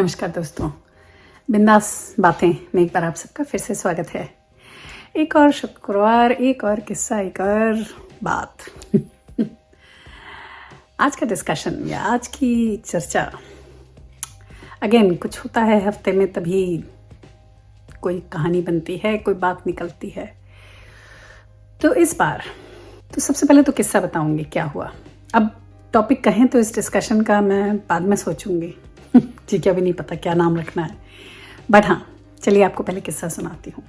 नमस्कार दोस्तों, बिंदास बातें में एक बार आप सबका फिर से स्वागत है। एक और शुक्रवार, एक और किस्सा, एक और बात। आज का डिस्कशन या आज की चर्चा, अगेन कुछ होता है हफ्ते में तभी कोई कहानी बनती है, कोई बात निकलती है। तो इस बार तो सबसे पहले तो किस्सा बताऊंगी क्या हुआ। अब टॉपिक कहें तो इस डिस्कशन का मैं बाद में सोचूंगी जी, क्या भी नहीं पता क्या नाम रखना है, बट हाँ चलिए आपको पहले किस्सा सुनाती हूँ।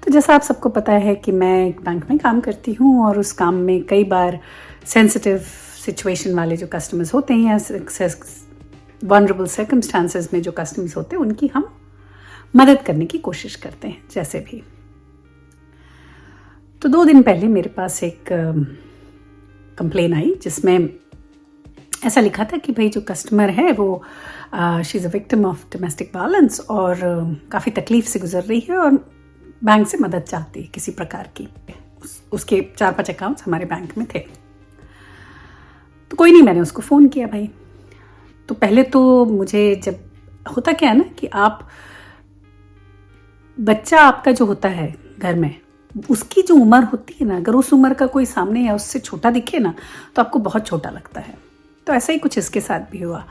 तो जैसा आप सबको पता है कि मैं एक बैंक में काम करती हूँ और उस काम में कई बार सेंसिटिव सिचुएशन वाले जो कस्टमर्स होते हैं या वनरेबल सर्कमस्टांसेस में जो कस्टमर्स होते हैं उनकी हम मदद करने की कोशिश करते हैं जैसे भी। तो 2 दिन पहले मेरे पास एक कंप्लेन आई जिसमें ऐसा लिखा था कि भाई जो कस्टमर है वो she is a victim of domestic violence और काफ़ी तकलीफ से गुजर रही है और बैंक से मदद चाहती है किसी प्रकार की। उसके 4-5 अकाउंट्स हमारे बैंक में थे। तो कोई नहीं, मैंने उसको फ़ोन किया भाई। तो पहले तो मुझे जब होता क्या है ना कि आप बच्चा आपका जो होता है घर में, उसकी जो उम्र होती है ना, अगर उस उम्र का कोई सामने या उससे छोटा दिखे ना तो आपको बहुत छोटा लगता है। तो ऐसा ही कुछ इसके साथ भी हुआ।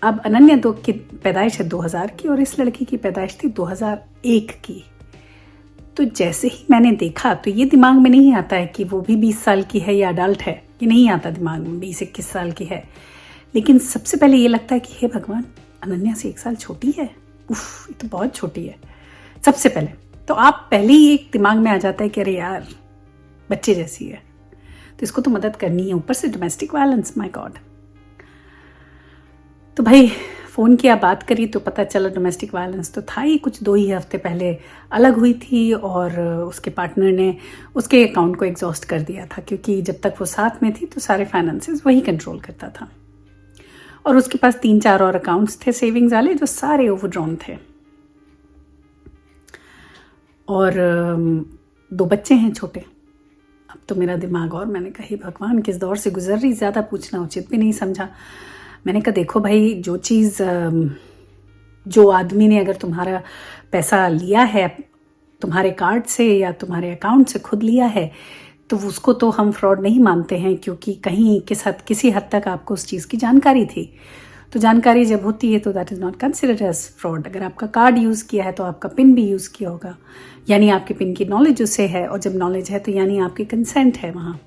अब अनन्या दो की पैदाइश है 2000 की और इस लड़की की पैदाइश थी 2001 की। तो जैसे ही मैंने देखा तो ये दिमाग में नहीं आता है कि वो भी 20 साल की है या अडल्ट है, ये नहीं आता दिमाग में 20-21 साल की है। लेकिन सबसे पहले ये लगता है कि हे भगवान, अनन्या से 1 साल छोटी है, उफ ये तो बहुत छोटी है। सबसे पहले तो आप पहले ही एक दिमाग में आ जाता है कि अरे यार बच्चे जैसी है, तो इसको तो मदद करनी है, ऊपर से डोमेस्टिक वायलेंस, माय गॉड। तो भाई फ़ोन किया, बात करी तो पता चला डोमेस्टिक वायलेंस तो था ही, कुछ 2 ही हफ्ते पहले अलग हुई थी और उसके पार्टनर ने उसके अकाउंट को एग्जॉस्ट कर दिया था क्योंकि जब तक वो साथ में थी तो सारे फाइनेंसेस वही कंट्रोल करता था। और उसके पास 3-4 और अकाउंट्स थे सेविंग्स वाले जो सारे ओवरड्रॉन थे। और 2 बच्चे हैं छोटे। अब तो मेरा दिमाग, और मैंने कहा हे भगवान किस दौर से गुजर रही, ज़्यादा पूछना उचित भी नहीं समझा। मैंने कहा देखो भाई, जो चीज़ जो आदमी ने अगर तुम्हारा पैसा लिया है तुम्हारे कार्ड से या तुम्हारे अकाउंट से खुद लिया है तो उसको तो हम फ्रॉड नहीं मानते हैं, क्योंकि कहीं किसी हद तक आपको उस चीज़ की जानकारी थी। तो जानकारी जब होती है तो that is not considered as fraud. अगर आपका कार्ड यूज़ किया है तो आपका पिन भी यूज़ किया होगा, यानी आपके पिन की नॉलेज उससे है, और जब नॉलेज है तो यानी आपकी कंसेंट है वहाँ।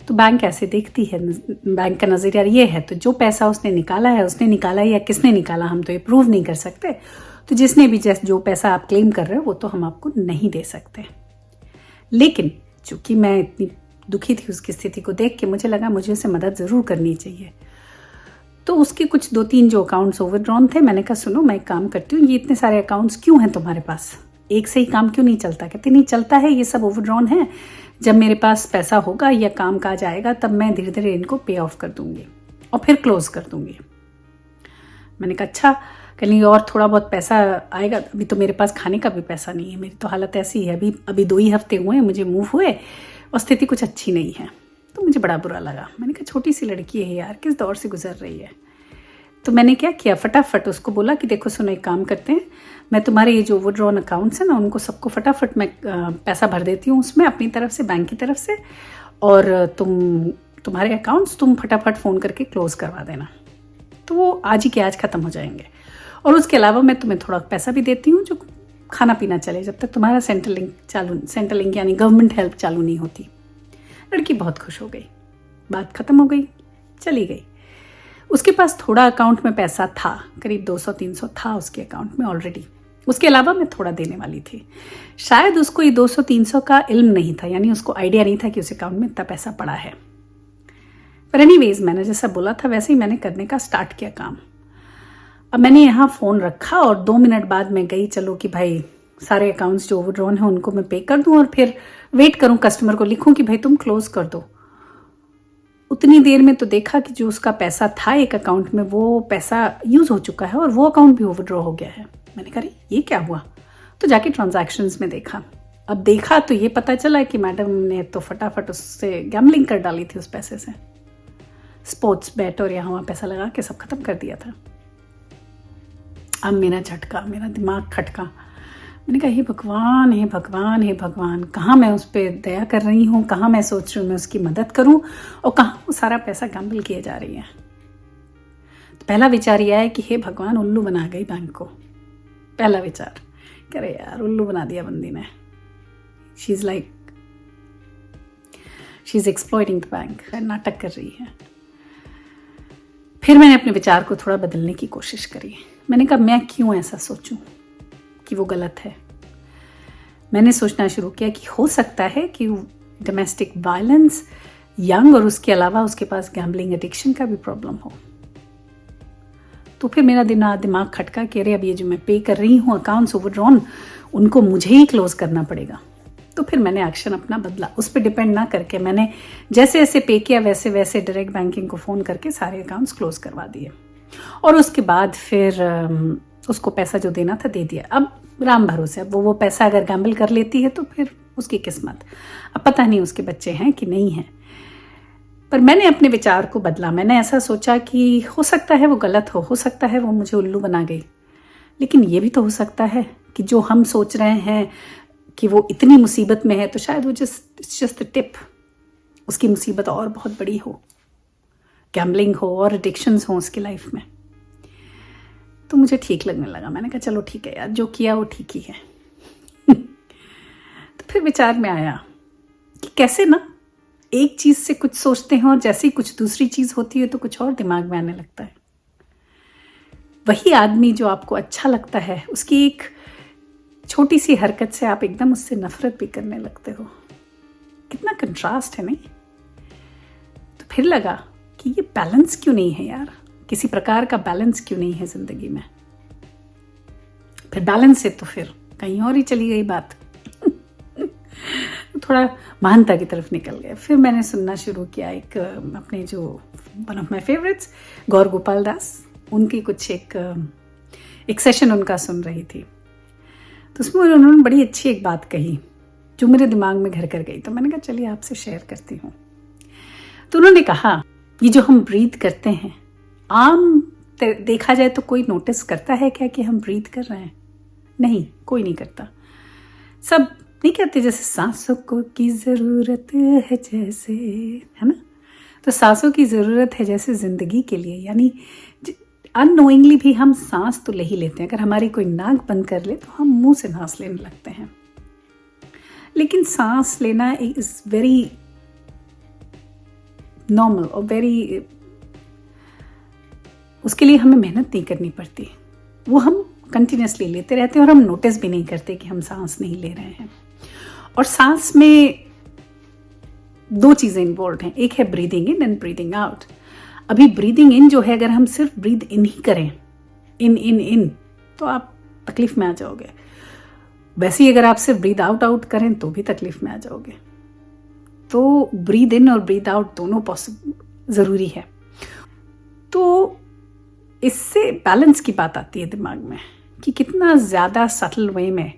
तो बैंक ऐसे देखती है, बैंक का नज़रिया ये है। तो जो पैसा उसने निकाला है, उसने निकाला या किसने निकाला हम तो ये प्रूव नहीं कर सकते। तो जिसने भी जो पैसा आप क्लेम कर रहे हो वो तो हम आपको नहीं दे सकते। लेकिन चूँकि मैं इतनी दुखी थी उसकी स्थिति को देख के, मुझे लगा मुझे उसे मदद ज़रूर करनी चाहिए। तो उसके कुछ 2-3 जो अकाउंट्स ओवरड्रॉन थे, मैंने कहा सुनो मैं एक काम करती हूँ, ये इतने सारे अकाउंट्स क्यों हैं तुम्हारे पास, एक से ही काम क्यों नहीं चलता? कहते नहीं चलता है, ये सब ओवरड्रॉन है, जब मेरे पास पैसा होगा या काम काज आएगा तब मैं धीरे धीरे इनको पे ऑफ कर दूंगी और फिर क्लोज कर दूंगी। मैंने कहा अच्छा, कहीं और थोड़ा बहुत पैसा आएगा, अभी तो मेरे पास खाने का भी पैसा नहीं है, मेरी तो हालत ऐसी है, अभी 2 ही हफ्ते हुए हैं मुझे मूव हुए और स्थिति कुछ अच्छी नहीं है। तो मुझे बड़ा बुरा लगा। मैंने कहा छोटी सी लड़की है यार, किस दौर से गुजर रही है। तो मैंने क्या किया, फटाफट उसको बोला कि देखो सुनो एक काम करते हैं, मैं तुम्हारे ये जो ओवरड्रॉन अकाउंट्स हैं ना उनको सबको फटाफट मैं पैसा भर देती हूँ उसमें अपनी तरफ से, बैंक की तरफ से, और तुम्हारे अकाउंट्स तुम फटाफट फ़ोन करके क्लोज़ करवा देना, तो वो आज ही के आज ख़त्म हो जाएंगे। और उसके अलावा मैं तुम्हें थोड़ा पैसा भी देती हूँ जो खाना पीना चले जब तक तुम्हारा सेंट्रल लिंक यानी गवर्नमेंट हेल्प चालू नहीं होती। लड़की बहुत खुश हो गई, बात ख़त्म हो गई, चली गई। उसके पास थोड़ा अकाउंट में पैसा था, करीब 200-300 था उसके अकाउंट में ऑलरेडी। उसके अलावा मैं थोड़ा देने वाली थी। शायद उसको ये 200-300 का इल्म नहीं था, यानी उसको आइडिया नहीं था कि उस अकाउंट में इतना पैसा पड़ा है। पर एनीवेज मैंने जैसा बोला था वैसे ही मैंने करने का स्टार्ट किया काम। अब मैंने यहाँ फ़ोन रखा और 2 मिनट बाद मैं गई, चलो कि भाई सारे अकाउंट्स जो ओवरड्रॉन हैं उनको मैं पे कर दूँ और फिर वेट करूँ, कस्टमर को लिखूँ कि भाई तुम क्लोज़ कर दो। उतनी देर में तो देखा कि जो उसका पैसा था एक अकाउंट में वो पैसा यूज़ हो चुका है और वो अकाउंट भी ओवरड्रॉ हो गया है। मैंने कहा ये क्या हुआ? तो जाके ट्रांजैक्शंस में देखा। अब देखा तो ये पता चला कि मैडम ने तो फटाफट उससे गैम्बलिंग कर डाली थी उस पैसे से, स्पोर्ट्स बेट और यहाँ वहाँ पैसा लगा के सब खत्म कर दिया था। अब मेरा झटका, मेरा दिमाग खटका। मैंने कहा हे भगवान, हे भगवान, हे भगवान, कहाँ मैं उस पर दया कर रही हूँ, कहाँ मैं सोच रही हूँ मैं उसकी मदद करूँ और कहाँ वो सारा पैसा गैम्बल किए जा रही है। तो पहला विचार यह है कि हे भगवान, उल्लू बना गई बैंक को। पहला विचार, करे यार उल्लू बना दिया बंदी ने। She is exploiting the bank, नाटक कर रही है। फिर मैंने अपने विचार को थोड़ा बदलने की कोशिश करी। मैंने कहा मैं क्यों ऐसा सोचूं कि वो गलत है। मैंने सोचना शुरू किया कि हो सकता है कि डोमेस्टिक वायलेंस, यंग, और उसके अलावा उसके पास गैम्बलिंग एडिक्शन का भी प्रॉब्लम हो। तो फिर मेरा दिमाग खटका कि अरे अब ये जो मैं पे कर रही हूँ अकाउंट्स ओवरड्रॉन, उनको मुझे ही क्लोज करना पड़ेगा। तो फिर मैंने एक्शन अपना बदला, उस पर डिपेंड ना करके मैंने जैसे जैसे पे किया वैसे वैसे डायरेक्ट बैंकिंग को फ़ोन करके सारे अकाउंट्स क्लोज करवा दिए। और उसके बाद फिर उसको पैसा जो देना था दे दिया। अब राम भरोसे, अब वो पैसा अगर गैम्बल कर लेती है तो फिर उसकी किस्मत। अब पता नहीं उसके बच्चे हैं कि नहीं हैं, पर मैंने अपने विचार को बदला। मैंने ऐसा सोचा कि हो सकता है वो गलत हो सकता है वो मुझे उल्लू बना गई, लेकिन ये भी तो हो सकता है कि जो हम सोच रहे हैं कि वो इतनी मुसीबत में है, तो शायद वो जस्ट टिप, उसकी मुसीबत और बहुत बड़ी हो, गैम्बलिंग हो और एडिक्शंस हो उसकी लाइफ में। तो मुझे ठीक लगने लगा। मैंने कहा चलो ठीक है यार, जो किया वो ठीक ही है। तो फिर विचार में आया कि कैसे ना एक चीज़ से कुछ सोचते हैं और जैसे ही कुछ दूसरी चीज़ होती है तो कुछ और दिमाग में आने लगता है। वही आदमी जो आपको अच्छा लगता है, उसकी एक छोटी सी हरकत से आप एकदम उससे नफरत भी करने लगते हो। कितना कंट्रास्ट है नहीं। तो फिर लगा कि ये बैलेंस क्यों नहीं है यार, किसी प्रकार का बैलेंस क्यों नहीं है जिंदगी में। फिर बैलेंस से तो फिर कहीं और ही चली गई बात। थोड़ा महानता की तरफ निकल गया। फिर मैंने सुनना शुरू किया एक अपने जो वन ऑफ माय फेवरेट्स गौर गोपाल दास, उनकी कुछ एक सेशन उनका सुन रही थी। तो उसमें उन्होंने बड़ी अच्छी एक बात कही जो मेरे दिमाग में घर कर गई। तो मैंने कहा चलिए आपसे शेयर करती हूँ। तो उन्होंने कहा ये जो हम ब्रीथ करते हैं, आम देखा जाए तो कोई नोटिस करता है क्या कि हम ब्रीथ कर रहे हैं? नहीं, कोई नहीं करता। सब नहीं कहते जैसे सांसों को की ज़रूरत है जैसे, है ना? तो सांसों की ज़रूरत है जैसे ज़िंदगी के लिए, यानी अननोइंगली भी हम सांस तो ले ही लेते हैं। अगर हमारी कोई नाक बंद कर ले तो हम मुंह से सांस लेने लगते हैं। लेकिन सांस लेना इज़ वेरी नॉर्मल और वेरी, उसके लिए हमें मेहनत नहीं करनी पड़ती। वो हम कंटिन्यूसली लेते रहते हैं और हम नोटिस भी नहीं करते कि हम सांस नहीं ले रहे हैं। और सांस में दो चीज़ें इन्वॉल्व हैं, एक है breathing in and breathing out. अभी ब्रीदिंग इन जो है, अगर हम सिर्फ ब्रीद इन ही करें, इन तो आप तकलीफ में आ जाओगे। वैसे ही अगर आप सिर्फ ब्रीद आउट करें तो भी तकलीफ में आ जाओगे। तो ब्रीद इन और ब्रीद आउट दोनों ज़रूरी है। तो इससे बैलेंस की बात आती है दिमाग में कि कितना ज़्यादा सटल वे में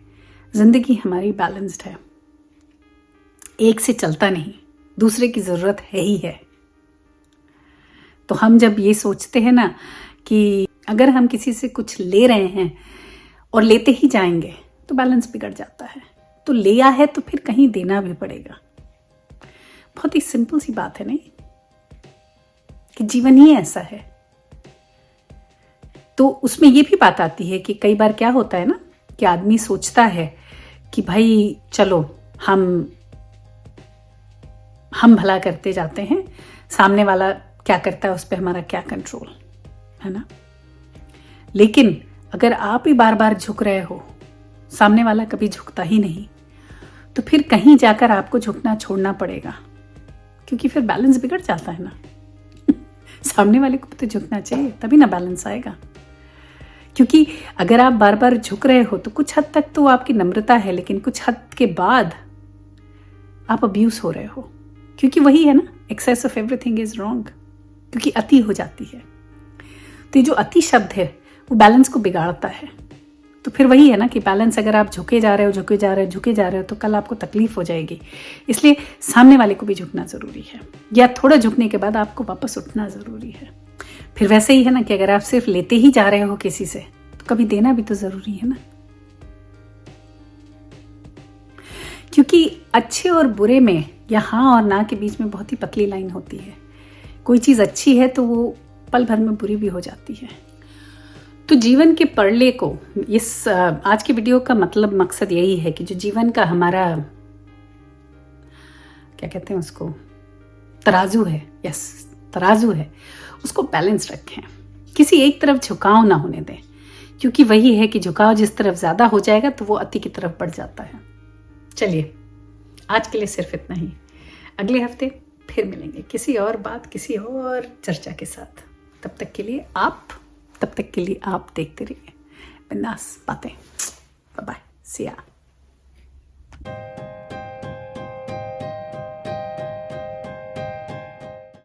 ज़िंदगी हमारी बैलेंस्ड है। एक से चलता नहीं, दूसरे की ज़रूरत है ही है। तो हम जब ये सोचते हैं ना कि अगर हम किसी से कुछ ले रहे हैं और लेते ही जाएंगे तो बैलेंस बिगड़ जाता है। तो लिया है तो फिर कहीं देना भी पड़ेगा। बहुत ही सिंपल सी बात है नहीं, कि जीवन ही ऐसा है। तो उसमें ये भी बात आती है कि कई बार क्या होता है ना कि आदमी सोचता है कि भाई चलो हम भला करते जाते हैं, सामने वाला क्या करता है उस पर हमारा क्या कंट्रोल है ना। लेकिन अगर आप ही बार बार झुक रहे हो, सामने वाला कभी झुकता ही नहीं, तो फिर कहीं जाकर आपको झुकना छोड़ना पड़ेगा, क्योंकि फिर बैलेंस बिगड़ जाता है ना। सामने वाले को तो झुकना चाहिए, तभी ना बैलेंस आएगा। क्योंकि अगर आप बार बार झुक रहे हो तो कुछ हद तक तो आपकी नम्रता है, लेकिन कुछ हद के बाद आप अब्यूज हो रहे हो। क्योंकि वही है ना, excess of everything is wrong, क्योंकि अति हो जाती है। तो ये जो अति शब्द है वो बैलेंस को बिगाड़ता है। तो फिर वही है ना कि बैलेंस, अगर आप झुके जा रहे हो तो कल आपको तकलीफ हो जाएगी। इसलिए सामने वाले को भी झुकना ज़रूरी है, या थोड़ा झुकने के बाद आपको वापस उठना ज़रूरी है। फिर वैसे ही है ना कि अगर आप सिर्फ लेते ही जा रहे हो किसी से, तो कभी देना भी तो ज़रूरी है ना। क्योंकि अच्छे और बुरे में या हाँ और ना के बीच में बहुत ही पतली लाइन होती है। कोई चीज़ अच्छी है तो वो पल भर में बुरी भी हो जाती है। तो जीवन के परले को, इस आज की वीडियो का मतलब मकसद यही है कि जो जीवन का हमारा क्या कहते हैं उसको, तराजू है, यस तराजू है, उसको बैलेंस रखें, किसी एक तरफ झुकाव ना होने दें। क्योंकि वही है कि झुकाव जिस तरफ ज़्यादा हो जाएगा तो वो अति की तरफ बढ़ जाता है। चलिए आज के लिए सिर्फ इतना ही। अगले हफ्ते फिर मिलेंगे किसी और बात, किसी और चर्चा के साथ। तब तक के लिए आप देखते रहिए बिंदास बातें। Bye bye, Siya.